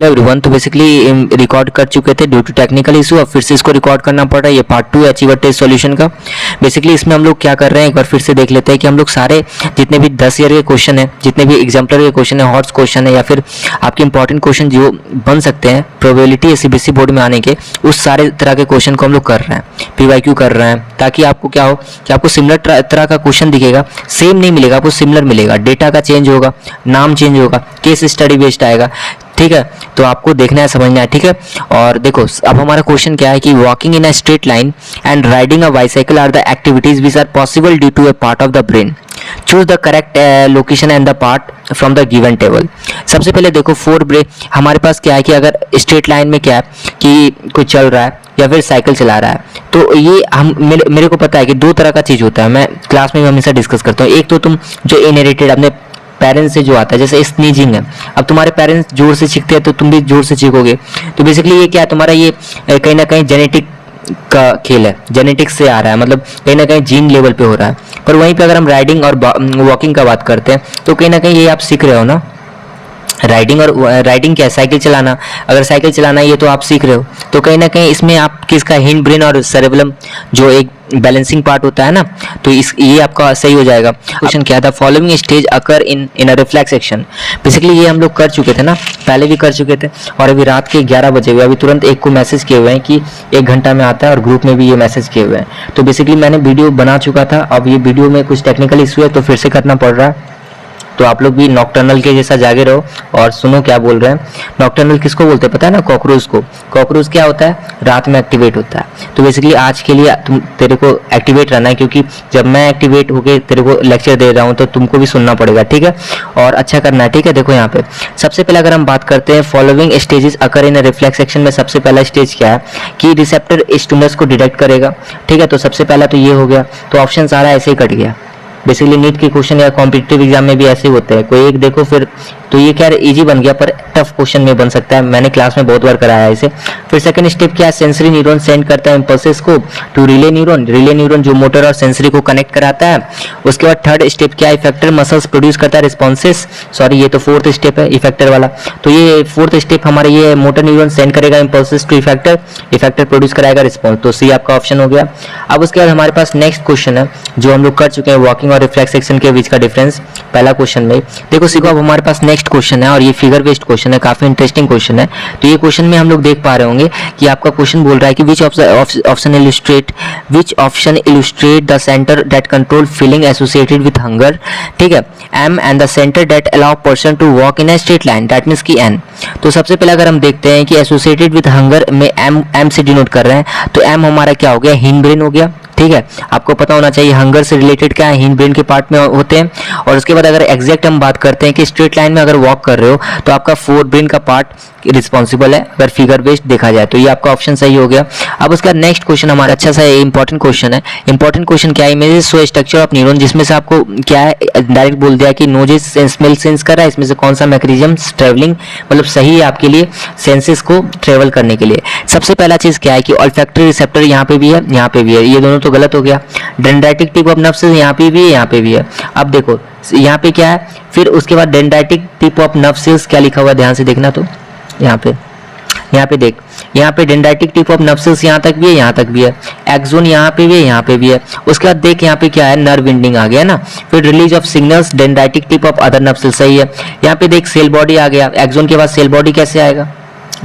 Hello everyone. तो basically record कर चुके थे ड्यू टू टेक्निकल इशू, अब फिर से इसको रिकॉर्ड करना पड़ रहा है। ये पार्ट 2 है अचीवर टेस्ट सॉल्यूशन का। बेसिकली इसमें हम लोग क्या कर रहे हैं, एक बार फिर से देख लेते हैं कि हम लोग सारे जितने भी 10 ईयर के क्वेश्चन है, जितने भी एग्जाम्पलर के क्वेश्चन है, हॉट्स क्वेश्चन है, या फिर आपके इंपॉर्टेंट क्वेश्चन जो बन सकते हैं प्रोबेबिलिटी या सीबीएसई बोर्ड में आने के, उस सारे तरह के क्वेश्चन को हम लोग कर रहे हैं, पीवाईक्यू कर रहे हैं, ताकि आपको क्या हो कि आपको सिमिलर तरह का क्वेश्चन दिखेगा, सेम नहीं मिलेगा, आपको सिमिलर मिलेगा, डेटा का चेंज होगा, नाम चेंज होगा, केस स्टडी बेस्ड आएगा। ठीक है, तो आपको देखना है, समझना है। ठीक है, और देखो अब हमारा क्वेश्चन क्या है कि walking in a straight line and riding a bicycle are the activities which are possible due to a part of the brain. Choose the correct location and the part from the given table. सबसे पहले देखो fore brain हमारे पास क्या है कि अगर straight line में क्या है कि कोई चल रहा है या फिर साइकिल चला रहा है, तो ये हम मेरे को पता है कि दो तरह का चीज होता है, मैं क्लास में भी हमेशा डिस्कस करता हूँ। एक तो तुम जो इनहेरिटेड अपने पेरेंट्स से जो आता है, जैसे स्नीजिंग है, अब तुम्हारे पेरेंट्स जोर से चीखते हैं तो तुम भी जोर से चीखोगे। तो बेसिकली ये क्या है, तुम्हारा ये कहीं ना कहीं जेनेटिक का खेल है, जेनेटिक्स से आ रहा है, मतलब कहीं ना कहीं जीन लेवल पे हो रहा है। पर वहीं पे अगर हम राइडिंग और वॉकिंग का बात करते हैं तो कहीं ना कहीं ये आप सीख रहे हो ना, राइडिंग क्या है, साइकिल चलाना। अगर साइकिल चलाना ये तो आप सीख रहे हो, तो कहीं ना कहीं इसमें आप किसका हिंड ब्रेन और सेरेबेलम जो एक बैलेंसिंग पार्ट होता है ना, तो ये आपका सही हो जाएगा। क्वेश्चन क्या था, following stage occur in a reflex action. Basically ये हम लोग कर चुके थे ना, पहले भी कर चुके थे, और अभी रात के 11 बजे हुए, अभी तुरंत एक को मैसेज किए हुए हैं कि 1 घंटा में आता है, और ग्रुप में भी ये मैसेज किए हुए हैं। तो बेसिकली मैंने वीडियो बना चुका था, अब ये वीडियो में कुछ टेक्निकल इशू है तो फिर से करना पड़ रहा है। तो आप लोग भी नॉकटर्नल के जैसा जागे रहो और सुनो क्या बोल रहे हैं। नॉकटर्नल किसको बोलते हैं पता है ना, कॉकरोच को। कॉकरोच क्या होता है, रात में एक्टिवेट होता है। तो बेसिकली आज के लिए तेरे को एक्टिवेट रहना है, क्योंकि जब मैं एक्टिवेट होके तेरे को लेक्चर दे रहा हूँ तो तुमको भी सुनना पड़ेगा। ठीक है, और अच्छा करना है। ठीक है, देखो यहाँ पे सबसे पहले अगर हम बात करते हैं फॉलोइंग स्टेजेस अकर इन रिफ्लेक्स एक्शन में, सबसे पहला स्टेज क्या है कि रिसेप्टर स्टिमुलस को डिटेक्ट करेगा। ठीक है, तो सबसे पहला तो ये हो गया, तो ऑप्शन सारा ऐसे ही कट गया। बेसिकली नीट के क्वेश्चन या कॉम्पिटिटिव एग्जाम में भी ऐसे होते हैं, कोई एक देखो फिर तो ये क्या इजी बन गया, पर टफ क्वेश्चन में बन सकता है। मैंने क्लास में बहुत बार कराया है इसे। फिर सेकंड स्टेप क्या है, सेंसरी न्यूरॉन सेंड करता है इंपल्सेस को to relay neuron. Relay neuron जो मोटर और सेंसरी को कनेक्ट कराता है। उसके बाद थर्ड स्टेप क्या है, इफेक्टर मसल्स प्रोड्यूस करता है रिस्पॉन्सेस। सॉरी, ये तो फोर्थ स्टेप है इफेक्टर वाला। तो ये फोर्थ स्टेप हमारे ये मोटर न्यूरॉन सेंड करेगा impulses to effector, effector produce कराएगा रिस्पॉन्स। तो सी आपका ऑप्शन हो गया। अब उसके बाद हमारे पास नेक्स्ट क्वेश्चन है जो हम लोग कर चुके हैं, वॉकिंग और रिफ्लेक्स एक्शन के बीच का डिफरेंस। पहला क्वेश्चन में देखो सीखो, अब हमारे पास नेक्स्ट क्वेश्चन है और ये फिगर बेस्ड क्वेश्चन है, काफी इंटरेस्टिंग क्वेश्चन है। तो ये क्वेश्चन में हम लोग देख पा रहे होंगे कि आपका क्वेश्चन बोल रहा है कि which option illustrate the centre that control feeling associated with hunger. ठीक है, M and the centre that allow person to walk in a straight line, that means की एन। तो सबसे पहले अगर हम देखते हैं कि एसोसिएटेड विद हंगर में एम से डिनोट कर रहे हैं, तो एम हमारा क्या हो गया, हिंड ब्रेन हो गया। ठीक है, आपको पता होना चाहिए हंगर से रिलेटेड क्या है, हिंड ब्रेन के पार्ट में होते हैं। और उसके बाद अगर एग्जैक्ट हम बात करते हैं कि स्ट्रेट लाइन में अगर वॉक कर रहे हो तो आपका फोर ब्रेन का पार्ट रिस्पॉन्सिबल है, अगर फिगर बेस्ड देखा जाए तो। ये आपका ऑप्शन सही हो गया। अब उसका नेक्स्ट क्वेश्चन हमारा अच्छा सा इंपॉर्टेंट क्वेश्चन है। इंपॉर्टेंट क्वेश्चन क्या है, images show structure of neuron, जिसमें से आपको क्या है डायरेक्ट बोल दिया कि नोजेस स्मेल सेंस कर रहा है, इसमें से कौन सा मैकेनिज्म ट्रेवलिंग मतलब सही है आपके लिए सेंसेस को ट्रेवल करने के लिए। सबसे पहला चीज क्या है कि ऑल्फैक्टरी रिसेप्टर यहाँ पे भी है, यहाँ पे भी है, ये दोनों तो गलत हो गया। Dendritic tip of nerve cells यहाँ पे भी है, यहाँ पे भी है। अब देखो यहाँ पे क्या है, फिर उसके बाद dendritic tip of nerve cells क्या लिखा हुआ है, ध्यान से देखना। तो यहाँ पे देख, यहाँ पे dendritic tip of nerve cells यहाँ तक भी है, यहाँ तक भी है। एक्सोन यहाँ पे भी है, यहाँ पे भी है। उसके बाद देख यहाँ पे क्या है, नर्व एंडिंग आ गया ना। फिर release of signals dendritic tip of other nerve cells, सही है। यहाँ पे देख सेल बॉडी आ गया, एक्सोन के बाद सेल बॉडी कैसे आएगा,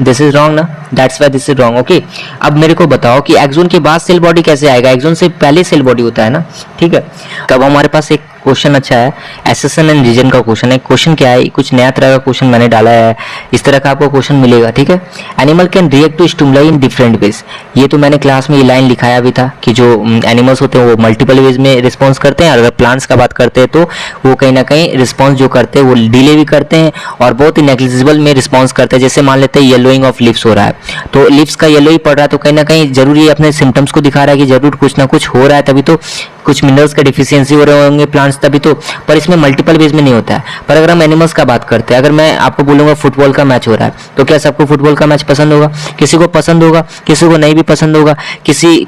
दिस इज रॉन्ग ना, that's why this is wrong. Okay, अब मेरे को बताओ कि एक्सोन के बाद सेल बॉडी कैसे आएगा, एक्सोन से पहले सेल बॉडी होता है ना। ठीक है, तब हमारे पास एक क्वेश्चन अच्छा है, एसेसन एंड रीजन का क्वेश्चन है। क्वेश्चन क्या है, कुछ नया तरह का क्वेश्चन मैंने डाला है, इस तरह का आपको क्वेश्चन मिलेगा। ठीक है, animal can react to stimuli in different ways. ये तो मैंने क्लास में ये लाइन लिखाया भी था कि जो एनिमल्स होते हैं वो मल्टीपल वेज में रिस्पॉन्स करते हैं, और अगर प्लांट्स का बात करते हैं तो वो कहीं ना कहीं रिस्पॉन्स जो करते हैं वो डिले भी करते हैं और बहुत ही नेग्लिजिबल में रिस्पॉन्स करते हैं। जैसे मान लेते हैं येलोइंग ऑफ लिप्स हो रहा है, तो लिप्स का येलो ही पड़ रहा है, तो कहीं ना कहीं जरूरी अपने सिम्टम्स को दिखा रहा है कि जरूर कुछ ना कुछ हो रहा है, तभी तो कुछ मिनरल्स का डिफिशियंसी हो रहे होंगे प्लांट्स, तभी तो। पर इसमें मल्टीपल वेज में नहीं होता है। पर अगर हम एनिमल्स का बात करते हैं, अगर मैं आपको बोलूंगा फुटबॉल का मैच हो रहा है, तो क्या सबको फुटबॉल का मैच पसंद होगा, किसी को पसंद होगा, किसी को नहीं भी पसंद होगा।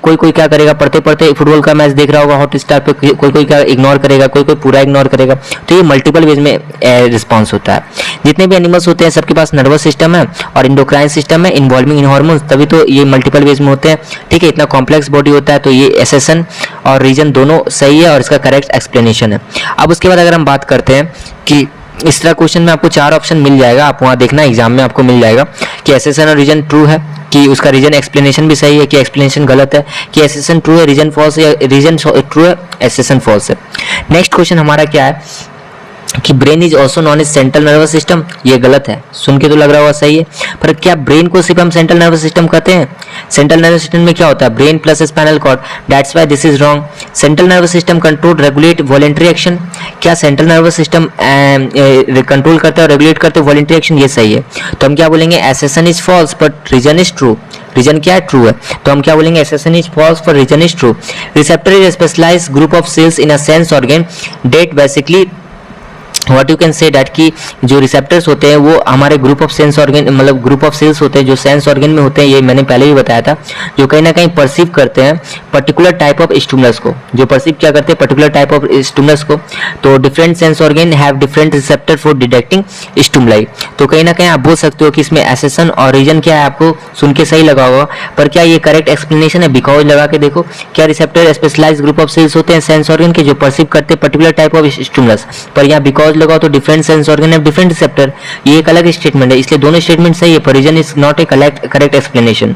कोई क्या करेगा, पढ़ते पढ़ते फुटबॉल का मैच देख रहा होगा हॉट स्टार पे, कोई क्या इग्नोर करेगा, कोई पूरा इग्नोर करेगा। तो ये मल्टीपल वेज में रिस्पॉन्स होता है। जितने भी एनिमल्स होते हैं सबके पास नर्वस सिस्टम है और इंडोक्राइन सिस्टम है इन्वॉल्विंग इन हार्मोन्स, तभी तो ये मल्टीपल वेज में होते हैं। ठीक है, इतना कॉम्प्लेक्स बॉडी होता है, तो ये एसेसन और रीजन दोनों सही है और इसका करेक्ट एक्सप्लेनेशन है। अब उसके बाद अगर हम बात करते हैं कि इस तरह क्वेश्चन में आपको 4 ऑप्शन मिल जाएगा, आप वहाँ देखना एग्जाम में आपको मिल जाएगा कि एसेसन और रीजन ट्रू है, कि उसका रीजन एक्सप्लेनेशन भी सही है, कि एक्सप्लेनेशन गलत है, कि एसेसन ट्रू है रीजन फॉल्स है, या रीजन ट्रू है एसेसन फॉल्स है। नेक्स्ट क्वेश्चन हमारा क्या है कि brain is also known as central nervous system, ये गलत है। सुन के तो लग रहा होगा सही है, पर क्या ब्रेन को सिर्फ हम सेंट्रल नर्वस सिस्टम कहते हैं? सेंट्रल नर्वस सिस्टम में क्या होता है? Brain plus spinal cord, that's why this is wrong. Central nervous system control regulate voluntary action, क्या सेंट्रल नर्वस सिस्टम कंट्रोल करता है और रेगुलेट करते हैं वॉलेंटरी एक्शन? ये सही है। तो हम क्या बोलेंगे? Assertion is false but reason is true. Reason क्या है? ट्रू है। तो हम क्या बोलेंगे? एसेसन इज फॉल्स पर reason is true. Receptor is specialised group of cells in a sense organ that basically what you can say that कि जो रिसेप्टर्स होते हैं वो हमारे ग्रुप ऑफ सेंस ऑर्गन, मतलब ग्रुप ऑफ सेल्स होते हैं जो सेंस ऑर्गन में होते हैं, ये मैंने पहले भी बताया था, जो कहीं ना कहीं परसीव करते हैं पर्टिकुलर टाइप ऑफ स्टिमुलस को, जो परसीव क्या करते हैं? पर्टिकुलर टाइप ऑफ स्टिमुलस को। तो different sense organ have different receptor for detecting stimuli. तो कहीं ना कहीं आप बोल सकते हो कि इसमें एसेसन और रीजन क्या है, आपको सुन के सही लगा होगा, पर क्या ये करेक्ट एक्सप्लेनेशन है? बिकॉज लगा के देखो, क्या receptor specialise group of cells होते हैं सेंस ऑर्गन के जो परसीव करते हैं पर्टिकुलर टाइप ऑफ स्टिमुलस, पर यहाँ बिकॉज लगाओ तो different sense organ have different receptor, ये एक अलग स्टेटमेंट है, इसलिए दोनों स्टेटमेंट सही है, पर reason is not a correct explanation.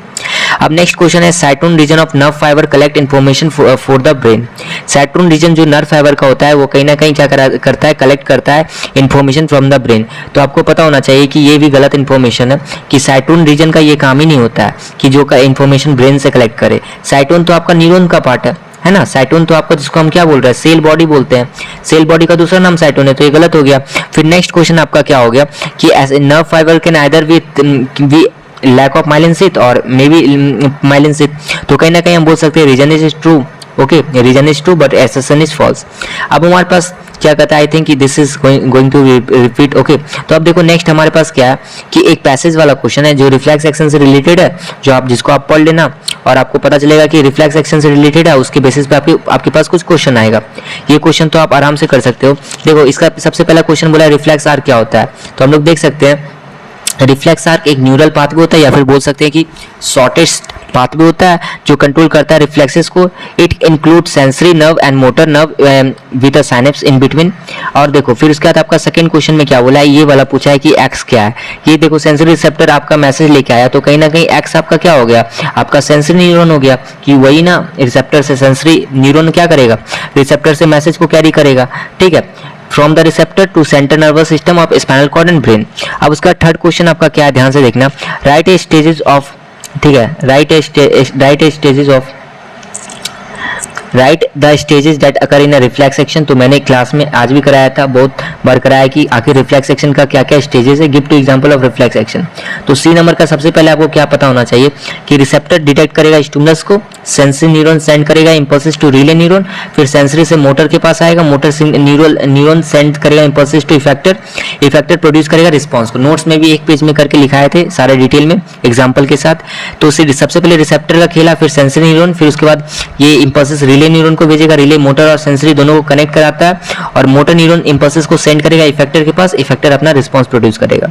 अब नेक्स्ट क्वेश्चन है cyton region of nerve fibre collect information for the brain. Cyton region जो नर्व फाइबर का होता है वो कहीं ना कहीं क्या करता है? कलेक्ट करता है इन्फॉर्मेशन फ्रॉम द ब्रेन। तो आपको पता होना चाहिए कि ये भी गलत इन्फॉर्मेशन है कि साइटोन रीजन का ये काम ही नहीं होता है कि जो का इन्फॉर्मेशन ब्रेन से कलेक्ट करे। साइटोन तो आपका न्यूरॉन का पार्ट है ना, साइटोन तो आपका जिसको हम क्या बोल रहे हैं? सेल बॉडी बोलते हैं, सेल बॉडी का दूसरा नाम साइटोन है, तो ये गलत हो गया। फिर नेक्स्ट क्वेश्चन आपका क्या हो गया कि as a nerve fibre can either we lack of myelin sheath और मे बी माइलिन शीथ। तो कहीं ना कहीं हम बोल सकते हैं reason is true, okay, reason is true but assertion is false. अब हमारे पास क्या कहता है? I think this is going to repeat, okay. तो अब देखो नेक्स्ट हमारे पास क्या है कि एक पैसेज वाला क्वेश्चन है जो रिफ्लेक्स एक्शन से रिलेटेड है, जिसको आप पढ़ लेना और आपको पता चलेगा कि रिफ्लेक्स एक्शन से रिलेटेड है, उसके बेसिस पे आपके पास कुछ क्वेश्चन आएगा। ये क्वेश्चन तो आप आराम से कर सकते हो। देखो इसका सबसे पहला क्वेश्चन बोला है रिफ्लेक्स आर्क क्या होता है, तो हम लोग देख सकते हैं रिफ्लेक्स आर्क एक न्यूरल पाथवे होता है या फिर बोल सकते हैं कि शॉर्टेस्ट पाथवे होता है जो कंट्रोल करता है रिफ्लेक्सेस को। It include sensory nerve and motor nerve with a synapse in between. और देखो फिर उसके बाद आपका सेकंड क्वेश्चन में क्या बोला है? ये वाला पूछा है कि एक्स क्या है। ये देखो सेंसरी रिसेप्टर आपका मैसेज लेके आया, तो कहीं ना कहीं एक्स आपका क्या हो गया? आपका सेंसरी न्यूरॉन हो गया, कि वही ना रिसेप्टर से सेंसरी न्यूरॉन क्या करेगा? रिसेप्टर से मैसेज को कैरी करेगा, ठीक है, from the receptor to central nervous system of spinal cord and brain. अब उसका थर्ड क्वेश्चन आपका क्या है? ध्यान से देखना। राइट ए स्टेजेस ऑफ, ठीक है, right A stages of right the stages that occur in a reflex action. तो मैंने क्लास में आज भी कराया था, बहुत बार कराया कि आखिर रिफ्लेक्स एक्शन का क्या क्या स्टेजेस है। Give two example of reflex action. तो सी नंबर का सबसे पहले आपको क्या पता होना चाहिए कि रिसेप्टर डिटेक्ट करेगा स्टिमुलस को, सेंसरी न्यूरॉन सेंड करेगा इंपल्सेस टू रिले न्यूरॉन, फिर सेंसरी से मोटर के पास आएगा, मोटर से न्यूरॉन सेंड करेगा impulses to effector, effector produce करेगा रिस्पॉन्स को। नोट्स में भी एक पेज में करके लिखाए थे सारे डिटेल में एग्जाम्पल के साथ। तो सबसे पहले रिसेप्टर का खेला, फिर सेंसरी न्यूरॉन, फिर उसके बाद ये इंपल्सेस रिले न्यूरॉन को भेजेगा, रिले मोटर और सेंसरी दोनों को कनेक्ट कराता है, और मोटर न्यूरॉन इंपल्सेस को सेंड करेगा इफेक्टर के पास, इफेक्टर अपना रिस्पॉन्स प्रोड्यूस करेगा।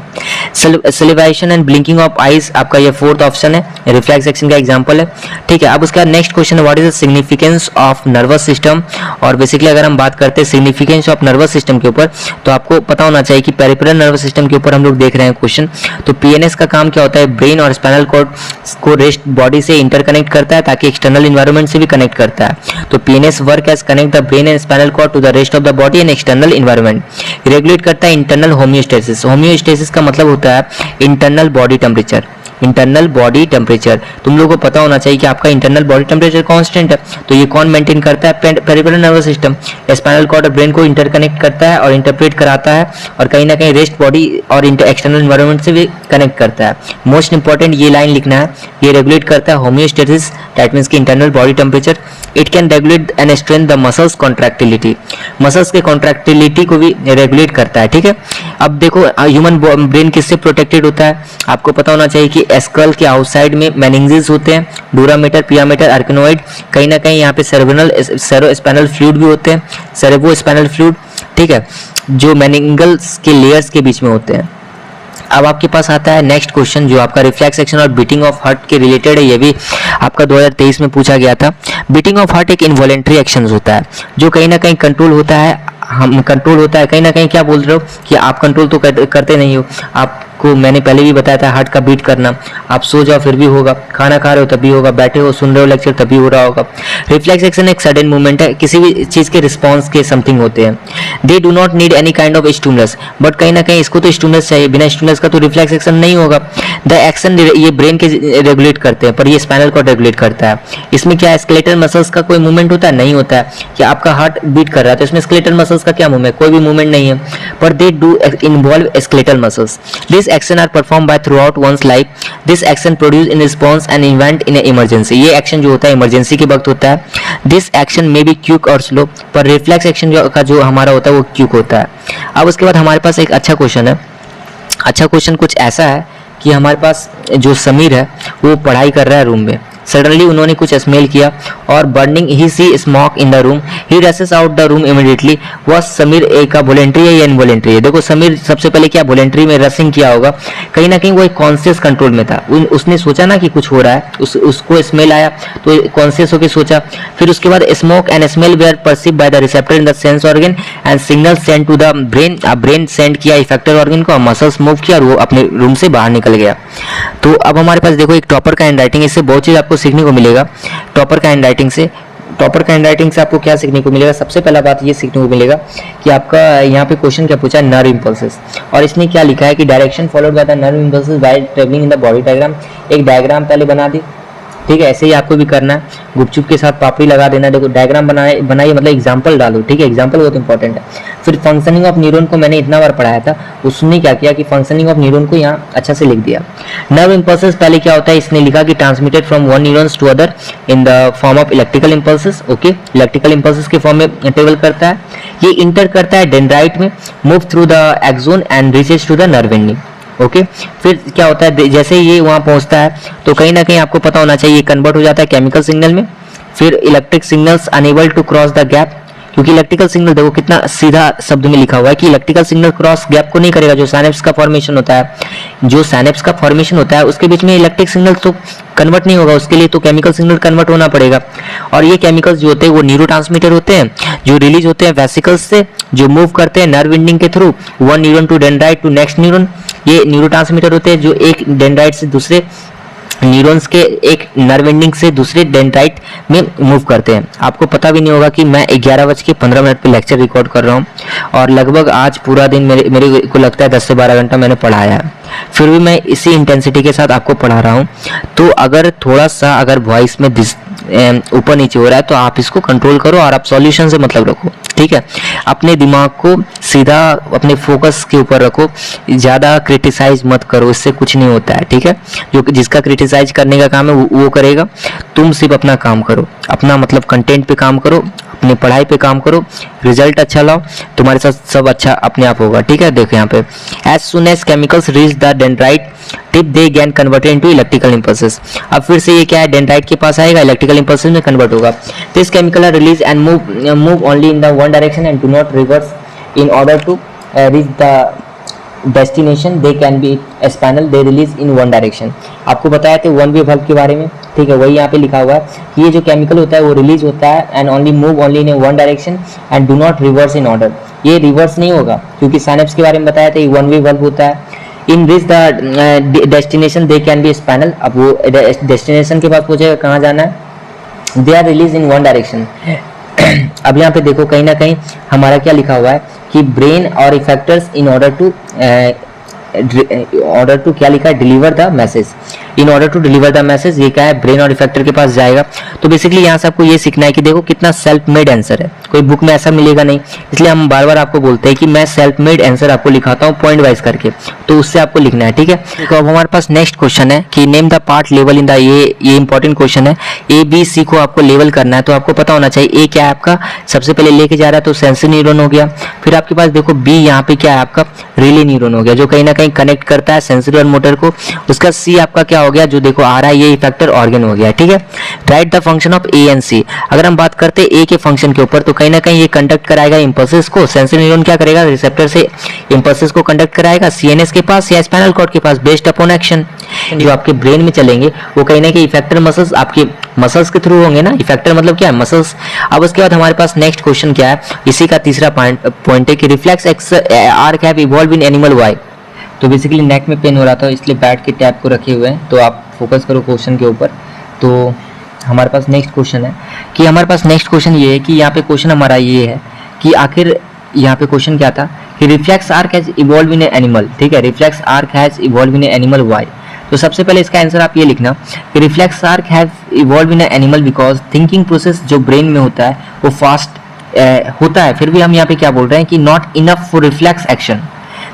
सलिवाइजेशन एंड ब्लिंकिंग ऑफ आईज आपका ये फोर्थ ऑप्शन है, रिफ्लेक्स एक्शन का एग्जांपल है, ठीक है। अब उसका नेक्स्ट क्वेश्चन है what is the significance of nervous system. और बेसिकली अगर हम बात करते हैं सिग्निफिकेंस ऑफ नर्वस सिस्टम के ऊपर, तो आपको पता होना चाहिए कि पेरिफेरल नर्वस सिस्टम के ऊपर हम लोग देख रहे हैं क्वेश्चन। तो पीएनएस का काम क्या होता है? ब्रेन और स्पाइनल कॉर्ड को रेस्ट बॉडी से इंटरकनेक्ट करता है ताकि एक्सटर्नल इन्वायरमेंट से भी कनेक्ट करता है। तो PNS work as connect the brain and spinal cord to the rest of the body and external environment. Regulate करता है इंटरनल होम्योस्टेसिस। होम्योस्टेसिस का मतलब होता है internal body temperature. Internal body temperature तुम लोगों को पता होना चाहिए कि आपका इंटरनल बॉडी टेम्परेचर कांस्टेंट है, तो ये कौन मेंटेन करता है? Peripheral nervous system. Spinal cord और ब्रेन को इंटरकनेक्ट करता है और इंटरप्रेट कराता है, और कहीं ना कहीं रेस्ट बॉडी और एक्सटर्नल एनवायरनमेंट से भी कनेक्ट करता है। मोस्ट इंपॉर्टेंट ये लाइन लिखना है, ये रेगुलेट करता है होम्योस्टेसिस, दैट मींस की internal body temperature. It can regulate and strength the muscles contractility, muscles के कॉन्ट्रैक्टिलिटी को भी रेगुलेट करता है, ठीक है। अब देखो ह्यूमन ब्रेन किससे प्रोटेक्टेड होता है? आपको पता होना चाहिए कि स्कल के आउटसाइड में मेनिंजेस होते हैं, डूरामेटर, पियामेटर, आर्किनोइड, कहीं ना कहीं यहाँ पे सेरेब्रोस्पाइनल फ्लूइड भी होते हैं, सेरेब्रोस्पाइनल फ्लूइड, ठीक है, जो मेनिंगल्स के लेयर्स के बीच में होते हैं। अब आपके पास आता है नेक्स्ट क्वेश्चन जो आपका रिफ्लेक्स एक्शन और बीटिंग ऑफ हार्ट के रिलेटेड है। ये भी आपका 2023 में पूछा गया था। बीटिंग ऑफ हार्ट एक इनवॉलेंट्री एक्शन होता है जो कहीं ना कहीं कंट्रोल होता है, हम कंट्रोल होता है कहीं ना कहीं। क्या बोल रहे हो कि आप कंट्रोल तो करते नहीं हो, आपको मैंने पहले भी बताया था हार्ट का बीट करना। आप सो जाओ फिर भी होगा, खाना खा रहे हो तभी होगा, बैठे हो सुन रहे हो लेक्चर तभी हो रहा होगा। रिफ्लेक्स एक्शन एक सडन मूवमेंट है, किसी भी चीज़ के रिस्पॉन्स के समथिंग होते हैं। They do not need any kind of stimulus, but कहीं ना कहीं इसको तो स्टिमुलस चाहिए, बिना स्टिमुलस का तो रिफ्लेक्स एक्शन नहीं होगा। द एक्शन ये ब्रेन के रेगुलेट करते हैं पर ये स्पाइनल कॉर्ड रेगुलेट करता है। इसमें क्या स्केलेटल मसल्स का कोई मूवमेंट होता है? नहीं होता है। कि आपका हार्ट बीट कर रहा है तो इसमें स्केलेटल मसल्स का क्या मूवमेंट? कोई भी मूवमेंट नहीं है। पर they do involve skeletal muscles. This action are perform by throughout one's life. This action produce in response an event in emergency. ये एक्शन जो होता है इमरजेंसी के वक्त होता है। This action may be quick और स्लो, पर रिफ्लेक्स एक्शन का जो हमारा होता है वो क्विक होता है। अब उसके बाद हमारे पास एक अच्छा क्वेश्चन है। अच्छा क्वेश्चन कुछ ऐसा है कि हमारे पास जो समीर है वो पढ़ाई कर रहा है रूम में। सडनली उन्होंने कुछ स्मेल किया और burning he see smoke in the room. He rushes out the room immediately. वह समीर ए का वॉलेंट्री है या इनवॉलेंट्री है? देखो समीर सबसे पहले क्या वॉलेंट्री में रसिंग किया होगा, कहीं ना कहीं वो एक कॉन्शियस कंट्रोल में था। उसने सोचा ना कि कुछ हो रहा है, उसको स्मेल आया तो कॉन्शियस होकर सोचा। फिर उसके बाद smoke and smell were perceived by the receptor in the sense organ and signal send to the brain. Brain send किया इफेक्टर ऑर्गन को, मसल्स मूव किया और वो अपने रूम से बाहर निकल गया। तो अब हमारे पास देखो एक टॉपर का हैंड राइटिंग, इससे बहुत चीज आपको सीखने को मिलेगा। टॉपर का हैंड राइटिंग से आपको क्या सीखने को मिलेगा? सबसे पहला बात ये सीखने को मिलेगा कि आपका यहाँ पे क्वेश्चन क्या पूछा है, नर्व इंपल्सेस, और इसने क्या लिखा है कि direction followed by the nerve impulses by travelling in the body diagram. एक डायग्राम पहले बना दी, ठीक है, ऐसे ही आपको भी करना है। गुपचुप के साथ पापड़ी लगा देना। देखो डायग्राम बनाइए मतलब एग्जांपल डालो, ठीक है, एग्जांपल बहुत इंपॉर्टेंट है। फिर फंक्शनिंग ऑफ न्यूरॉन को मैंने इतना बार पढ़ाया था, उसने क्या किया कि फंक्शनिंग ऑफ न्यूरॉन को यहाँ अच्छा से लिख दिया। नर्व इंपल्सेस पहले क्या होता है, इसने लिखा कि transmitted from one neurons to other in the form of electrical impulses. Okay, electrical impulses के फॉर्म में ट्रेवल करता है। ये इंटर करता है डेंड्राइट में, move through the axon and reaches to the nerve ending. Okay, फिर क्या होता है, जैसे ही ये वहां पहुंचता है तो कहीं ना कहीं आपको पता होना चाहिए कन्वर्ट हो जाता है केमिकल सिग्नल में। फिर electric signals enable to cross the gap, क्योंकि इलेक्ट्रिकल सिग्नल देखो कितना सीधा शब्द में लिखा हुआ है कि इलेक्ट्रिकल सिग्नल क्रॉस गैप को नहीं करेगा। जो साइनेप्स का फॉर्मेशन होता है, उसके बीच में इलेक्ट्रिक सिग्नल तो कन्वर्ट नहीं होगा, उसके लिए तो केमिकल सिग्नल कन्वर्ट होना पड़ेगा। और ये केमिकल्स जो होते हैं वो न्यूरोट्रांसमीटर होते हैं जो रिलीज होते हैं वेसिकल्स से, जो मूव करते हैं नर्व एंडिंग के through one neuron to dendrite to next neuron. ये न्यूरोट्रांसमीटर होते हैं जो एक डेंड्राइट से दूसरे न्यूरॉन्स के एक नर्व एंडिंग से दूसरे डेंड्राइट में मूव करते हैं। आपको पता भी नहीं होगा कि मैं 11:15 पे लेक्चर रिकॉर्ड कर रहा हूँ और लगभग आज पूरा दिन मेरे को लगता है 10 से 12 घंटा मैंने पढ़ाया है, फिर भी मैं इसी इंटेंसिटी के साथ आपको पढ़ा रहा हूँ। तो अगर थोड़ा सा अगर वॉइस में ऊपर नीचे हो रहा है तो आप इसको कंट्रोल करो और आप सॉल्यूशन से मतलब रखो, ठीक है। अपने दिमाग को सीधा अपने फोकस के ऊपर रखो, ज़्यादा क्रिटिसाइज मत करो, इससे कुछ नहीं होता है, ठीक है। जो जिसका क्रिटिसाइज करने का काम है वो करेगा, तुम सिर्फ अपना काम करो, अपना मतलब कंटेंट पे काम करो, अपनी पढ़ाई पे काम करो, रिजल्ट अच्छा लाओ, तुम्हारे साथ सब अच्छा अपने आप होगा, ठीक है। देखो यहाँ पे as soon as chemicals reach the dendrite tip they gain converted into electrical impulses. अब फिर से ये क्या है, डेंड्राइट के पास आएगा, इलेक्ट्रिकल इंपल्सेस में कन्वर्ट होगा। This chemical are release and move only in the one direction and do not reverse in order to reach the destination. They can be spinal, they release in one direction. आपको बताया था one way bulb के बारे में, ठीक है, वही यहाँ पे लिखा हुआ है कि ये जो केमिकल होता है वो रिलीज होता है and only move only in one direction and do not reverse in order. ये रिवर्स नहीं होगा क्योंकि साइनेप्स के बारे में बताया था, ये वन वे बल्ब होता है। In reach the destination they can be spinal, अब वो डेस्टिनेशन के पास पहुंचेगा, कहाँ जाना है, they are release in one direction. अब यहाँ पे देखो कहीं ना कहीं हमारा क्या लिखा हुआ है कि ब्रेन और इफेक्टर्स इन ऑर्डर टू क्या लिखा है, deliver the message. In order to deliver the message, ये क्या है, ब्रेन और इफेक्टर के पास जाएगा। तो बेसिकली यहाँ से आपको ये सीखना है कि देखो कितना सेल्फ मेड आंसर है, कोई बुक में ऐसा मिलेगा नहीं, इसलिए हम बार बार आपको बोलते हैं कि मैं सेल्फ मेड आंसर आपको लिखाता हूँ पॉइंट वाइज करके, तो उससे आपको लिखना है, ठीक है। तो अब हमारे पास नेक्स्ट क्वेश्चन है कि name the part level in the, ये इंपॉर्टेंट क्वेश्चन है। ए बी सी को आपको लेवल करना है, तो आपको पता होना चाहिए ए क्या है आपका, सबसे पहले लेके जा रहा है तो सेंसरी न्यूरॉन हो गया। फिर आपके पास देखो बी यहाँ पे क्या है आपका, रिले न्यूरॉन हो गया, जो कहीं ना कहीं कहीं कनेक्ट करता है सेंसरी और मोटर को। उसका सी आपका क्या हो गया, जो देखो आ रहा है ये इफेक्टर ऑर्गन हो गया, ठीक है। Right the function of A and C. अगर हम बात करते हैं ए के फंक्शन के ऊपर, तो कहीं ना कहीं ये कंडक्ट कराएगा इंपल्सेस को, सेंसरी न्यूरॉन क्या करेगा, रिसेप्टर से इंपल्सेस को कंडक्ट कराएगा सीएनएस के पास या स्पाइनल कॉर्ड के पास, बेस्ड अपॉन एक्शन जो आपके ब्रेन में चलेंगे वो कहीं ना कहीं इफेक्टर मसल्स आपके मसल्स के थ्रू होंगे ना। इफेक्टर मतलब क्या है, मसल्स। अब उसके बाद हमारे पास नेक्स्ट क्वेश्चन क्या है, इसी का तीसरा पॉइंट है कि reflex arc have evolve in animal why. तो बेसिकली नेक में पेन हो रहा था इसलिए बैठ के टैप को रखे हुए हैं, तो आप फोकस करो क्वेश्चन के ऊपर। तो हमारे पास नेक्स्ट क्वेश्चन है कि हमारे पास नेक्स्ट क्वेश्चन ये है कि यहाँ पे क्वेश्चन हमारा ये है कि आखिर यहाँ पे क्वेश्चन क्या था कि reflex arc has evolve in animal, ठीक है, reflex arc has evolve in animal why. तो सबसे पहले इसका आंसर आप ये लिखना कि reflex arc have evolve in animal because thinking process जो ब्रेन में होता है वो फास्ट होता है, फिर भी हम यहाँ पे क्या बोल रहे हैं कि not enough for reflex action,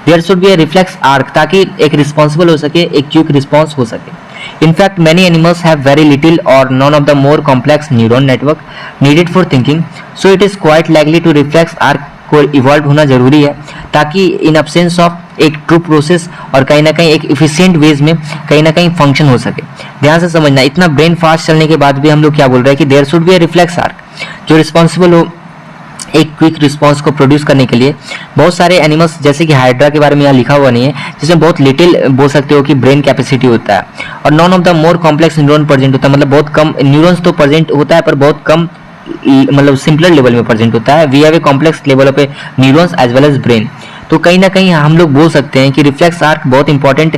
there should be a reflex arc, ताकि एक रिस्पॉन्सिबल हो सके, एक क्विक रिस्पॉन्स हो सके। In fact, many animals have very little or none of the more complex neuron network needed for thinking, so it is quite likely to reflex arc को evolve होना जरूरी है ताकि इन absence ऑफ एक true process और कहीं ना कहीं एक इफिशिएंट वेज में कहीं ना कहीं फंक्शन हो सके। ध्यान से समझना, इतना ब्रेन फास्ट चलने के बाद भी हम लोग क्या बोल रहे हैं कि there should be a reflex arc जो रिस्पॉन्सिबल हो एक क्विक रिस्पांस को प्रोड्यूस करने के लिए। बहुत सारे एनिमल्स जैसे कि हाइड्रा के बारे में यहाँ लिखा हुआ नहीं है, जिसमें बहुत लिटिल बोल सकते हो कि ब्रेन कैपेसिटी होता है और none of the more complex neuron present होता है, मतलब बहुत कम न्यूरॉन्स तो प्रेजेंट होता है पर बहुत कम मतलब सिंपलर लेवल में प्रेजेंट होता है। We have a complex level of a neurons as well as brain. तो कहीं ना कहीं हम लोग बोल सकते हैं कि रिफ्लेक्स आर्क बहुत इंपॉर्टेंट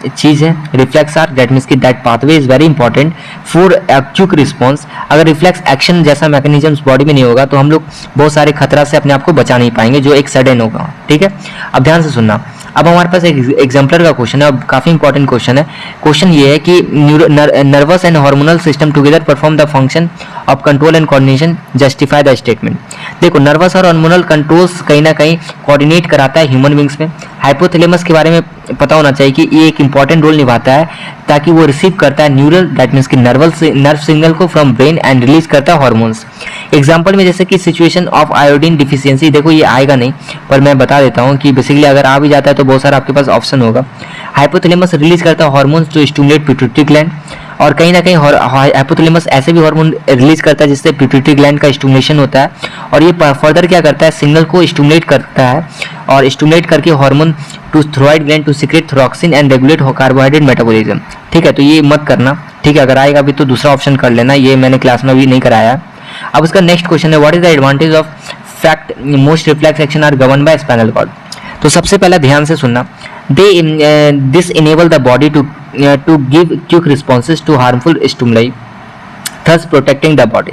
चीज़ है। रिफ्लेक्स आर्क दैट मीन्स कि that pathway is very important for quick response. अगर रिफ्लेक्स एक्शन जैसा मैकेनिज्म्स बॉडी में नहीं होगा तो हम लोग बहुत सारे खतरा से अपने आप को बचा नहीं पाएंगे जो एक सडन होगा, ठीक है। अब ध्यान से सुनना, अब हमारे पास एक एग्जाम्पलर का क्वेश्चन है, अब काफी इंपॉर्टेंट क्वेश्चन है। क्वेश्चन ये है कि nervous and hormonal system together perform the function of control and coordination, justify the statement. देखो नर्वस और हार्मोनल कंट्रोल्स कहीं ना कहीं कोऑर्डिनेट कराता है ह्यूमन बींग्स में। हाइपोथैलेमस के बारे में पता होना चाहिए कि ये एक इंपॉर्टेंट रोल निभाता है ताकि वो रिसीव करता है न्यूरल दैट मीन्स कि नर्व सिग्नल को फ्रॉम ब्रेन एंड रिलीज करता है हार्मोन्स। एग्जाम्पल में जैसे कि सिचुएशन ऑफ आयोडीन डिफिशियंसी, देखो ये आएगा नहीं पर मैं बता देता हूँ कि बेसिकली अगर आ भी जाता है तो बहुत सारा आपके पास ऑप्शन होगा। हाइपोथैलेमस रिलीज करता है hormones to stimulate pituitary gland, और कहीं ना कहीं हाइपोथैलेमस ऐसे भी हार्मोन रिलीज करता है जिससे पिट्यूटरी ग्लैंड का स्टिमुलेशन होता है और ये फर्दर क्या करता है सिग्नल को स्टिमुलेट करता है और स्टिमुलेट करके hormone to thyroid gland to secrete thyroxine and regulate carbohydrate metabolism, ठीक है। तो ये मत करना, ठीक है, अगर आएगा अभी तो दूसरा ऑप्शन कर लेना, ये मैंने क्लास में भी नहीं कराया। अब उसका नेक्स्ट क्वेश्चन है what is the advantage of fact most reflex action are govern by spinal cord. तो सबसे पहला ध्यान से सुनना, this enable the body to give quick responses to harmful stimuli thus protecting the body.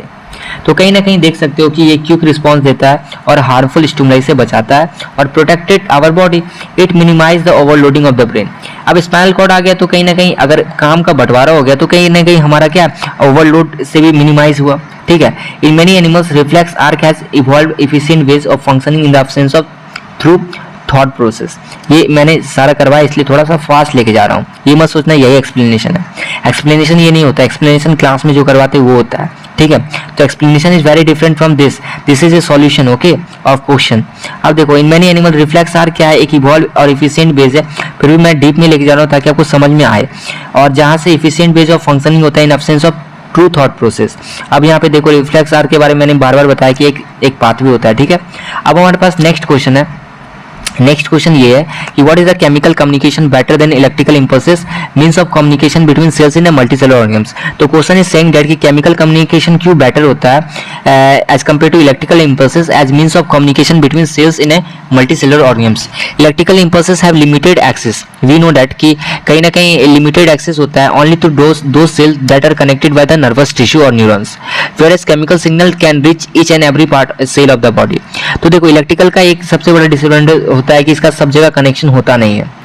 तो कहीं ना कहीं देख सकते हो कि ये क्विक रिस्पॉन्स देता है और हार्मफुल स्टिमुलाई से बचाता है और protected our body, it minimise the overloading of the brain. अब स्पाइनल कॉर्ड आ गया तो कहीं ना कहीं अगर काम का बंटवारा हो गया तो कहीं ना कहीं हमारा क्या ओवरलोड से भी मिनिमाइज हुआ, ठीक है। In many animals reflex arc has evolve efficient ways of functioning in the absence of through thought process. ये मैंने सारा करवाया इसलिए थोड़ा सा फास्ट लेके जा रहा हूँ, ये मत सोचना यही एक्सप्लेनेशन है। एक्सप्लेनेशन ये नहीं होता, एक्सप्लेनेशन क्लास में जो करवाते हैं वो होता है, ठीक है। तो explanation is very different from this is a solution okay of question. अब देखो in many animal reflex arc क्या है, एक इवॉल्व और इफिशिएंट बेस है, फिर भी मैं डीप में लेके जा रहा हूँ ताकि आपको समझ में आए। और जहाँ से इफिशिएंट बेस ऑफ फंक्शनिंग होता है in absence of true thought process. अब यहाँ पे देखो रिफ्लेक्स आर्क के बारे में मैंने बार बार बताया कि एक पाथवे होता है, ठीक है। अब हमारे पास नेक्स्ट क्वेश्चन है, नेक्स्ट क्वेश्चन ये है कि what is the chemical communication better than electrical impulses means of communication between cells in a multicellular organism. तो क्वेश्चन इज सेइंग दैट कि केमिकल कम्युनिकेशन क्यों बेटर होता है as compare to electrical impulses as means of communication between cells in a multicellular organism. Electrical impulses have limited access, we know that कि कहीं ना कहीं limited access होता है only to those cells that are connected by the nervous tissue और neurons, whereas chemical signal can reach each and every part cell of the body. तो देखो electrical का एक सबसे बड़ा डिसएडवांटेज होता है कि इसका सब जगह कनेक्शन होता नहीं है।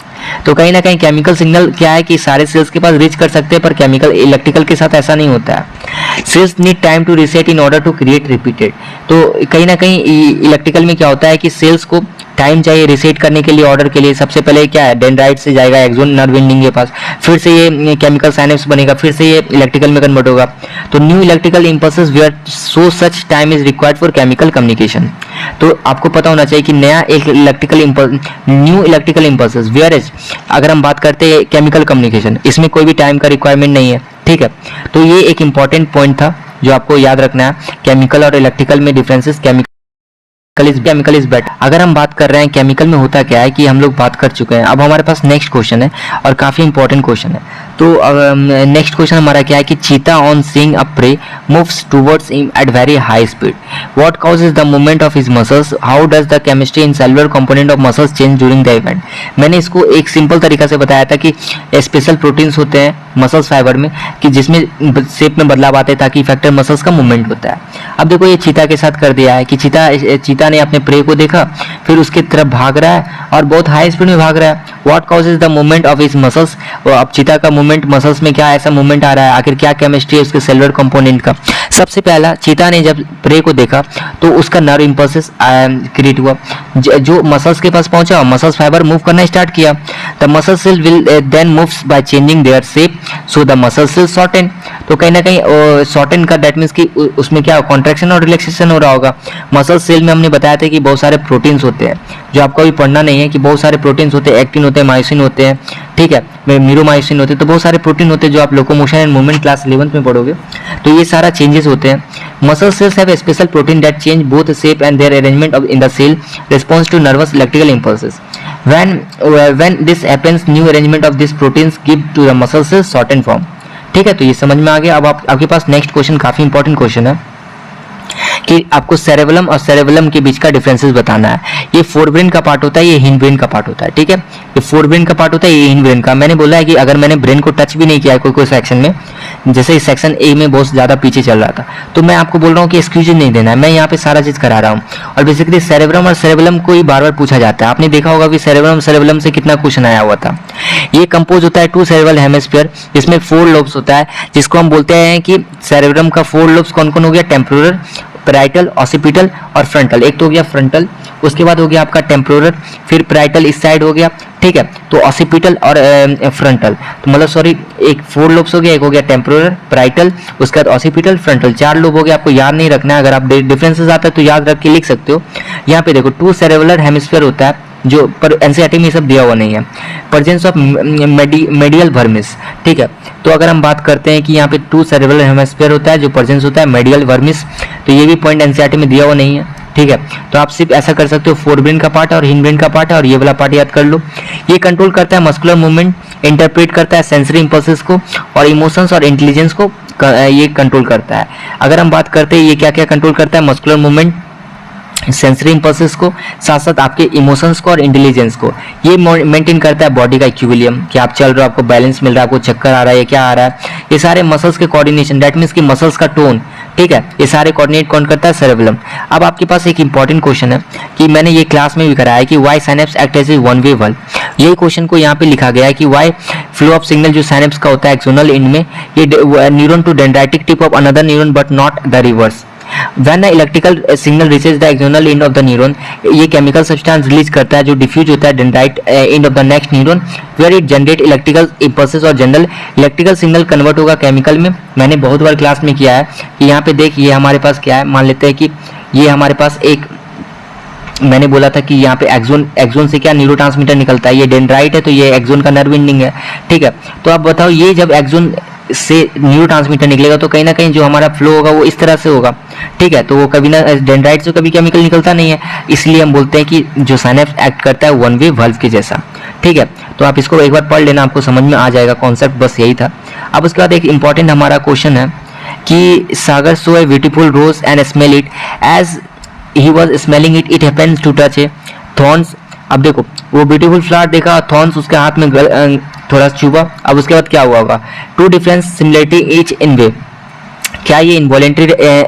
तो कहीं ना कहीं केमिकल सिग्नल क्या है कि सारे सेल्स के पास रीच कर सकते हैं पर केमिकल इलेक्ट्रिकल के साथ ऐसा नहीं होता है। Cells need time to reset in order to create repeated. तो कहीं ना कहीं इलेक्ट्रिकल में क्या होता है कि सेल्स को टाइम चाहिए रीसेट करने के लिए, ऑर्डर के लिए। सबसे पहले क्या है डेंड्राइट से जाएगा एक्सोन नर्व एंडिंग के पास, फिर से ये केमिकल साइनेप्स बनेगा, फिर से ये इलेक्ट्रिकल में कन्वर्ट होगा। तो new electrical impulses were so such time is required for chemical communication. तो आपको पता होना चाहिए कि नया एक new electrical impulses, whereas अगर हम बात करते हैं केमिकल कम्युनिकेशन, इसमें कोई भी टाइम का रिक्वायरमेंट नहीं है, ठीक है। तो ये एक इंपॉर्टेंट पॉइंट था जो आपको याद रखना है, केमिकल और इलेक्ट्रिकल में डिफरेंसेस। Chemical is better. अगर हम बात कर रहे हैं केमिकल में होता क्या है कि हम लोग बात कर चुके हैं, अब हमारे पास नेक्स्ट क्वेश्चन है और काफी इंपॉर्टेंट क्वेश्चन है। तो नेक्स्ट क्वेश्चन हमारा क्या है कि cheetah on seeing a prey moves towards him at very high speed, what causes the movement of his muscles, how does the chemistry in cellular component of muscles change during the event. मैंने इसको एक simple तरीका से बताया था कि special proteins होते हैं मसल्स फाइबर में कि जिसमें शेप में बदलाव आते हैं ताकि इफेक्टिव मसल्स का मूवमेंट होता है। अब देखो ये चीता के साथ कर दिया है कि चीता ने अपने प्रे को देखा, फिर उसके तरफ भाग रहा है और बहुत हाई स्पीड में भाग रहा है। What causes the movement of his muscles, अब चीता का मूवमेंट, मसल्स में क्या ऐसा मूवमेंट आ रहा है, आखिर क्या केमिस्ट्री है उसके सेलुलर कंपोनेंट का। सबसे पहला चीता ने जब प्रे को देखा तो उसका नर्व इंपल्सेस क्रिएट हुआ, जो मसल्स के पास पहुंचा, मसल्स फाइबर मूव करना स्टार्ट किया। The muscle cell will then moves by changing their shape, so the muscle cell shorten. तो कहीं ना कहीं शॉर्टन का दैट मीन्स कि उसमें क्या कॉन्ट्रैक्शन और रिलैक्सेशन हो रहा होगा। मसल सेल में हमने बताया था कि बहुत सारे प्रोटीन्स होते हैं, जो आपको अभी पढ़ना नहीं है कि बहुत सारे प्रोटीन्स होते हैं, एक्टिन होते हैं, मायोसिन होते हैं, ठीक है, मीरोमायोसिन होते हैं, तो बहुत सारे प्रोटीन होते हैं जो आप locomotion and movement class 11th में पढ़ोगे। तो ये सारा चेंजेस होते हैं। Muscle cells have a special protein that change both shape and their arrangement in the cell response to nervous electrical impulses. when this happens, new arrangement of these proteins give to the muscle cells shortened form। ठीक है, तो ये समझ में आ गया। अब आपके पास next question काफी इंपॉर्टेंट क्वेश्चन है कि आपको सेरेबेलम और सेरेबेलम के बीच का डिफरेंसेस बताना है। ये फोरब्रेन का पार्ट होता है, ये हिंड ब्रेन का पार्ट होता है, ठीक है। ये फोरब्रेन का पार्ट होता है, ये हिंड ब्रेन का। मैंने बोला है कि अगर मैंने ब्रेन को टच भी नहीं किया है कोई सेक्शन में, जैसे इस सेक्शन ए में बहुत ज्यादा पीछे चल रहा था, तो मैं आपको बोल रहा हूँ कि एक्सक्लूजन नहीं देना है, मैं यहाँ पे सारा चीज करा रहा हूँ। और बेसिकली सेरेब्रम और सेरेबेलम को ही बार बार पूछा जाता है। आपने देखा होगा कि सेरेबेलम से कितना क्वेश्चन आया हुआ था। ये कंपोज होता है टू सेरेब्रल हेमिस्फीयर, जिसमें 4 लोब्स होता है, जिसको हम बोलते हैं कि सेरेब्रम का 4 लोब्स कौन कौन हो गया, टेम्पोरल, पैराइटल, ऑसिपिटल और फ्रंटल। एक तो हो गया फ्रंटल, उसके बाद हो गया आपका टेम्पोरल, फिर पैराइटल इस साइड हो गया, ठीक है। तो ऑसिपिटल और फ्रंटल, तो मतलब सॉरी, एक 4 लोब्स हो गया, एक हो गया टेम्पोरल, पैराइटल, उसके बाद ऑसिपिटल, फ्रंटल, 4 लोब हो गया। आपको याद नहीं रखना है, अगर आप डिफरेंसेस आता है तो याद रख के लिख सकते हो। यहाँ पे देखो 2 सेरेबुलर हेमिस्फीयर होता है, जो पर एनसीईआरटी में सब दिया हुआ नहीं है। प्रेजेंस ऑफ मेडियल वर्मिस, ठीक है। तो अगर हम बात करते हैं कि यहाँ पे 2 सेरेब्रल हेमिस्फीयर होता है, जो प्रेजेंस होता है मेडियल वर्मिस, तो ये भी पॉइंट एनसीईआरटी में दिया हुआ नहीं है, ठीक है। तो आप सिर्फ ऐसा कर सकते हो, फोरब्रेन का पार्ट और हिंड ब्रेन का पार्ट है, और ये वाला पार्ट याद कर लो। ये कंट्रोल करता है मस्कुलर मूवमेंट, इंटरप्रेट करता है सेंसरी इंपल्सेस को, और इमोशंस और इंटेलिजेंस को ये कंट्रोल करता है। अगर हम बात करते हैं ये क्या क्या कंट्रोल करता है, मस्कुलर मूवमेंट, सेंसरी इंपल्सेस को, साथ साथ आपके इमोशंस को और इंटेलिजेंस को। ये मेंटेन करता है बॉडी का इक्विलिब्रियम, कि आप चल रहे हो, आपको बैलेंस मिल रहा है, आपको चक्कर आ रहा है, क्या आ रहा है, ये सारे मसल्स के कोऑर्डिनेशन, दैट मींस कि मसल्स का टोन, ठीक है, ये सारे कोऑर्डिनेट कौन करता है, सेरेबेलम। अब आपके पास एक इंपॉर्टेंट क्वेश्चन है कि मैंने ये क्लास में भी कराया है कि why synapse act as a one way valve. यही क्वेश्चन को यहाँ पे लिखा गया है कि वाई फ्लो ऑफ सिग्नल जो साइनेप्स का होता है एक्सोनल एंड में, ये neuron to dendritic tip of another neuron but not the reverse. When the electrical signal reaches the axonal end of the neuron, ये केमिकल सब्सटेंस रिलीज करता है जो डिफ्यूज होता है dendrite end of the next neuron, where it generate electrical impulses और general electrical signal convert होगा chemical में। मैंने बहुत बार क्लास में किया है कि यहाँ पे देख, ये हमारे पास क्या है, मान लेते हैं कि ये हमारे पास एक, मैंने बोला था कि यहाँ पे एक्सोन से क्या न्यूरोट्रांसमीटर निकलता है, ये डेंड्राइट है तो ये एक्सोन का नर्व एंडिंग है, ठीक है। तो आप बताओ, ये जब एक्सोन से न्यूरोट्रांसमीटर निकलेगा तो कहीं ना कहीं जो हमारा फ्लो होगा वो इस तरह से होगा, ठीक है। तो वो कभी ना डेंड्राइट से कभी केमिकल निकलता नहीं है, इसलिए हम बोलते हैं कि जो साइनेप्स एक्ट करता है वन वे वाल्व के जैसा, ठीक है। तो आप इसको एक बार पढ़ लेना, आपको समझ में आ जाएगा, कॉन्सेप्ट बस यही था। अब उसके बाद एक इंपॉर्टेंट हमारा क्वेश्चन है कि Sagar saw a beautiful rose and smell it, as he was smelling it, it happens to touch a thorns. अब देखो, वो ब्यूटीफुल फ्लावर देखा, थॉर्न्स उसके हाथ में थोड़ा चुभा, अब उसके बाद क्या हुआ होगा, two difference similarity each in way. क्या ये इनवॉलेंट्री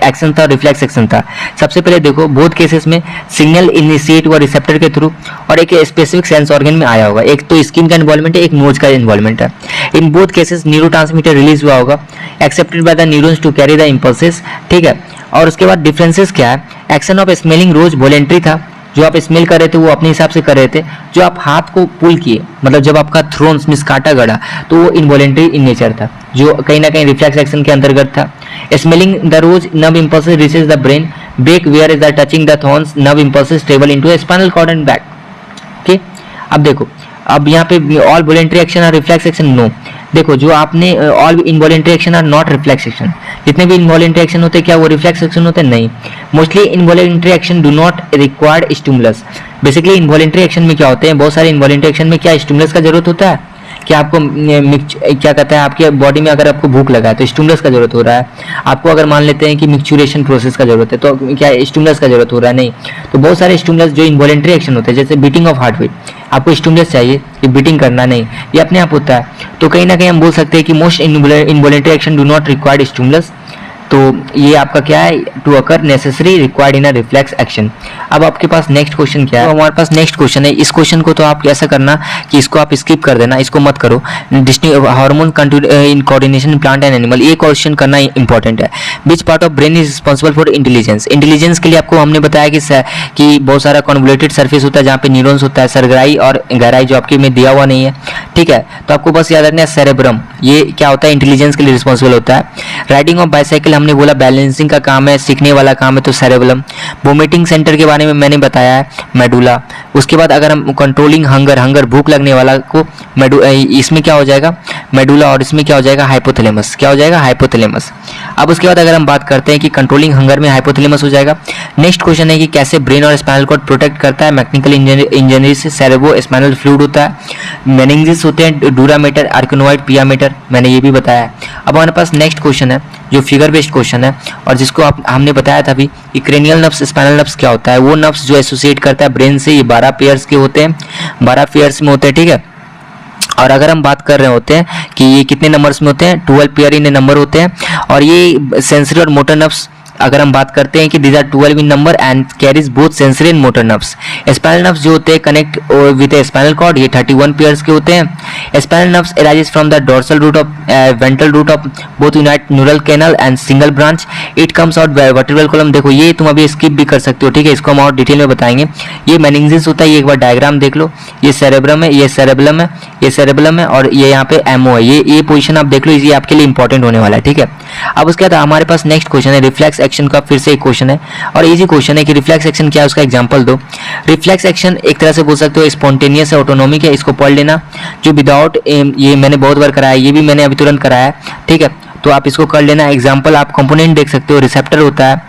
एक्शन था, रिफ्लेक्स एक्शन था? सबसे पहले देखो, बोथ केसेस में सिग्नल इनिशिएट हुआ रिसेप्टर के थ्रू और एक स्पेसिफिक सेंस ऑर्गन में आया होगा। एक तो स्किन का इन्वॉल्वमेंट है, एक नोज का इन्वॉल्वमेंट है। In both cases neurotransmitter release हुआ होगा, accepted by the neurons to carry the impulses, ठीक है। और उसके बाद डिफरेंसेस क्या है, action of smelling rose voluntary था, जो आप स्मेल कर रहे थे वो अपने हिसाब से कर रहे थे। जो आप हाथ को पुल किए, मतलब जब आपका थ्रोन्स मिस काटा गड़ा, तो वो इनवॉलेंट्री इन नेचर था, जो कहीं ना कहीं रिफ्लेक्स एक्शन के अंतर्गत था। Smelling the rose nerve impulse reaches the brain, break where is the touching the thorns nerve impulses travel into spinal cord and back. Okay, अब देखो, अब यहाँ पे ऑल वॉलेंट्री एक्शन और रिफ्लेक्स एक्शन नो। देखो, जो आपने all involuntary action are not reflex action. जितने भी इनवॉलेंट्री एक्शन होते हैं क्या वो रिफ्लेक्स एक्शन होते हैं? नहीं। Mostly involuntary action do not required stimulus. Basically involuntary action में क्या होते हैं, बहुत सारे इनवॉलेंट्री एक्शन में क्या स्टिमुलस का जरूरत होता है? कि आपको क्या कहता है, आपके बॉडी में अगर आपको भूख लगा है तो स्टिमुलस का जरूरत हो रहा है। आपको अगर मान लेते हैं कि मिक्चुरेशन प्रोसेस का जरूरत है तो क्या स्टिमुलस का जरूरत हो रहा है? नहीं। तो बहुत सारे स्टिमुलस जो इनवॉलेंट्री एक्शन होते हैं, जैसे बीटिंग ऑफ हार्ट बीट, आपको स्टिमुलस चाहिए कि बीटिंग करना, नहीं, ये अपने आप होता है। तो कहीं ना कहीं हम बोल सकते हैं कि most involuntary action do not required stimulus. तो ये आपका क्या है, to occur necessary required in a reflex action. अब आपके पास नेक्स्ट क्वेश्चन क्या है? तो हमारे पास नेक्स्ट क्वेश्चन है, इस क्वेश्चन को तो आप कैसा करना कि इसको आप स्किप कर देना, इसको मत करो। Hormone in coordination in plant and animal, ये क्वेश्चन करना इंपॉर्टेंट है। Which part of brain is responsible for intelligence? Intelligence के लिए आपको हमने बताया कि बहुत सारा कॉन्वोल्यूटेड सरफेस होता है जहाँ पे न्यूरॉन्स होता है, सरगराई और गहराई जो आपके में दिया हुआ नहीं है, ठीक है। तो आपको बस याद रखना है सेरेब्रम, ये क्या होता है, इंटेलिजेंस के लिए रिस्पॉन्सिबल होता है। राइडिंग ऑफ बाइसाइकिल हमने बोला बैलेंसिंग का काम है, सीखने वाला काम है, तो सेरेबलम। वोमिटिंग सेंटर के बारे में मैंने बताया है, मेडुला। उसके बाद अगर हम कंट्रोलिंग हंगर भूख लगने वाला को इसमें क्या हो जाएगा, मेडुला, और इसमें क्या हो जाएगा, हाइपोथैलेमस। क्या हो जाएगा, हाइपोथैलेमस। अब उसके बाद अगर हम बात करते हैं कि कंट्रोलिंग हंगर में हाइपोथैलेमस हो जाएगा। नेक्स्ट क्वेश्चन है कि कैसे ब्रेन और स्पाइनल कॉर्ड प्रोटेक्ट करता है? मैकेनिकल इंजरी से सेरेब्रो स्पाइनल फ्लूइड होता है, मेनिंजेस होते हैं, डूरामीटर, आर्किनोइड, पियामीटर, मैंने ये भी बताया है। अब हमारे पास नेक्स्ट क्वेश्चन है जो फिगर बेस्ड क्वेश्चन है, और जिसको हमने बताया था अभी कि क्रेनियल नर्व्स, स्पाइनल नर्व्स क्या होता है। वो नर्व्स जो एसोसिएट करता है ब्रेन से, ये 12 पेयर्स के होते हैं, 12 पेयर्स में होते हैं, ठीक है। और अगर हम बात कर रहे होते हैं कि ये कितने नंबर्स में होते हैं, 12 पेयर इन नंबर होते हैं। और ये सेंसरी और मोटर नर्व्स अगर हम बात करते हैं कि these are 12 in number and carries both sensory and motor nerves. Spinal nerves जो होते हैं connect with a spinal cord, ये 31 पेयर्स के होते हैं। Spinal nerves arises from the dorsal root of ventral root of both unite neural canal and single branch, it comes out vertebral column. देखो ये तुम अभी स्किप भी कर सकते हो, ठीक है, इसको हम और डिटेल में बताएंगे। ये मेनिंजेस होता है, ये एक बार डायग्राम देख लो, ये सेरेब्रम है, ये सेरेबलम है, ये सेरेबलम है, और ये यहाँ पे एमओ है। ये पोजीशन आप देख लो, ये आपके लिए इंपॉर्टेंट होने वाला है, ठीक है। अब उसके बाद हमारे पास नेक्स्ट क्वेश्चन है रिफ्लेक्स एक्शन का, फिर से एक क्वेश्चन है और इजी क्वेश्चन है कि रिफ्लेक्स एक्शन क्या है, उसका एग्जांपल दो। रिफ्लेक्स एक्शन एक तरह से बोल सकते हो स्पॉन्टेनियस है, ऑटोनॉमिक है, इसको पढ़ लेना। जो विदाउट ये मैंने बहुत बार कराया, ये भी मैंने अभी तुरंत कराया है, ठीक है, तो आप इसको कर लेना। एग्जाम्पल आप कंपोनेंट देख सकते हो, रिसेप्टर होता है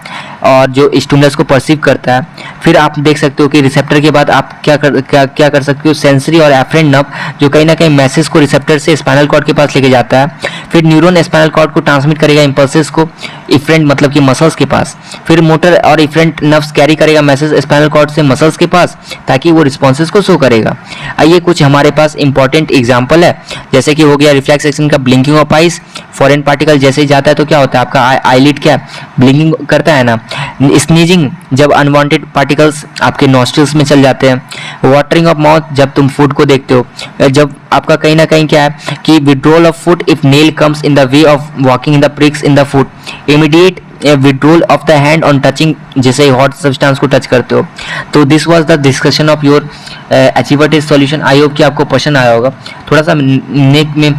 और जो स्टिमुलस को परसीव करता है। फिर आप देख सकते हो कि रिसेप्टर के बाद आप क्या कर सकते हो, सेंसरी और एफरेंट नर्व जो कहीं ना कहीं मैसेज को रिसेप्टर से स्पाइनल कॉर्ड के पास लेके जाता है। फिर न्यूरॉन स्पाइनल कॉर्ड को ट्रांसमिट करेगा इम्पल्सेस को इफरेंट मतलब कि मसल्स के पास। फिर मोटर और इफरेंट नर्व्स कैरी करेगा मैसेज स्पाइनल कॉर्ड से मसल्स के पास ताकि वो रिस्पॉन्सेज को शो करेगा। आइए कुछ हमारे पास इंपॉर्टेंट एग्जाम्पल है, जैसे कि हो गया रिफ्लेक्स एक्शन का blinking of eyes. Foreign particle जैसे ही जाता है तो क्या होता है, आपका आईलिड क्या ब्लिंकिंग करता है ना। स्नीजिंग जब अनवांटेड पार्टिकल्स आपके नॉस्ट्रिल्स में चल जाते हैं। वाटरिंग ऑफ माउथ जब तुम फूड को देखते हो। जब आपका कहीं ना कहीं क्या है कि withdrawal of food if nail comes in the way of walking in the pricks in the food. Immediate withdrawal of the hand on touching, जैसे हॉट सब्सटेंस को टच करते हो। तो this was the discussion of your achiever test solution. I hope कि आपको पसंद आया होगा। थोड़ा सा नेक में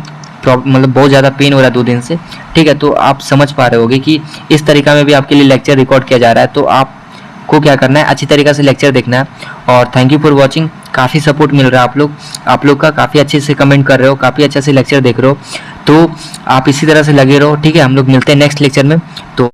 मतलब बहुत ज़्यादा पेन हो रहा है 2 दिन से, ठीक है, तो आप समझ पा रहे होगे कि इस तरीका में भी आपके लिए लेक्चर रिकॉर्ड किया जा रहा है। तो आपको क्या करना है, अच्छी तरीके से लेक्चर देखना है। और थैंक यू फॉर वॉचिंग। काफ़ी सपोर्ट मिल रहा है आप लोग का, काफ़ी अच्छे से कमेंट कर रहे हो, काफ़ी अच्छे से लेक्चर देख रहे हो, तो आप इसी तरह से लगे रहो, ठीक है। हम लोग मिलते हैं नेक्स्ट लेक्चर में। तो